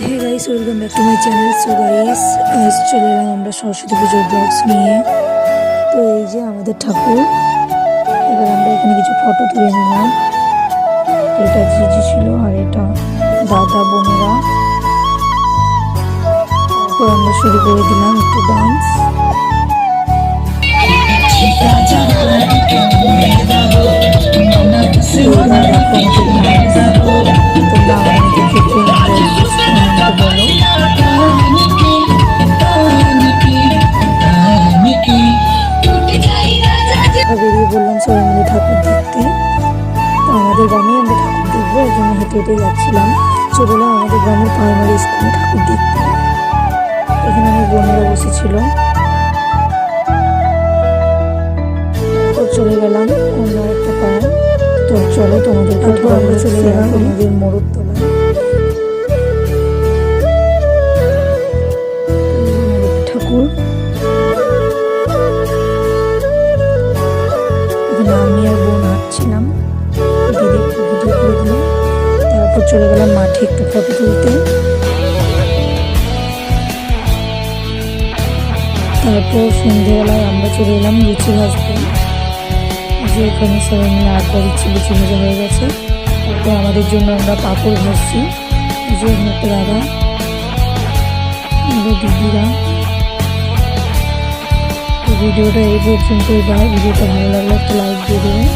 Hey guys, welcome back to my channel. So guys, আজ চলে এলাম আমরা সরস্বতী পুজোর ব্লগস নিয়ে। তো এই যে আমাদের ঠাকুর, এবার আমরা এখানে কিছু ফটো তুলে নিলাম। এটা জিজি ছিল আর এটা দাদা বোনেরা। তারপর আমরা শুরু করে দিলাম একটু ডান্স। বেরিয়ে পড়লাম সবাই মিলে ঠাকুর দেখতে। তো আমাদের গ্রামে আমরা ঠাকুর দেখবো, ওই জন্য হেঁটে হেঁটে যাচ্ছিলাম। চলে এলাম আমাদের গ্রামের প্রাইমারি স্কুলে ঠাকুর দেখতে। এখানে আমার বোনেরা বসেছিল। তো চলে গেলাম অন্য একটা পাড়ায়। তো চলো তোমাদেরকে আমরা চলে গেলাম আমাদের মোড়ক তলায়। ঠাকুর আমি আর বোন হাঁটছিলাম, দিদি একটু ভিডিও করে দিল। তারপর চলে গেলাম মাঠে একটু ফটো তুলতে। তারপর সন্ধ্যেবেলায় আমরা চলে এলাম লুচি ভাজতে, যে এখানে সবাই মিলে আড্ডা দিচ্ছি, লুচি ভাজা হয়ে গেছে। তারপর আমাদের জন্য আমরা পাঁপড় ভাজছি, যে একটা দাদা দিদিরা। ভিডিওটা এই পর্যন্তই। ভিডিওটা ভালো লাগলে একটা লাইক দিয়ে দেবেন।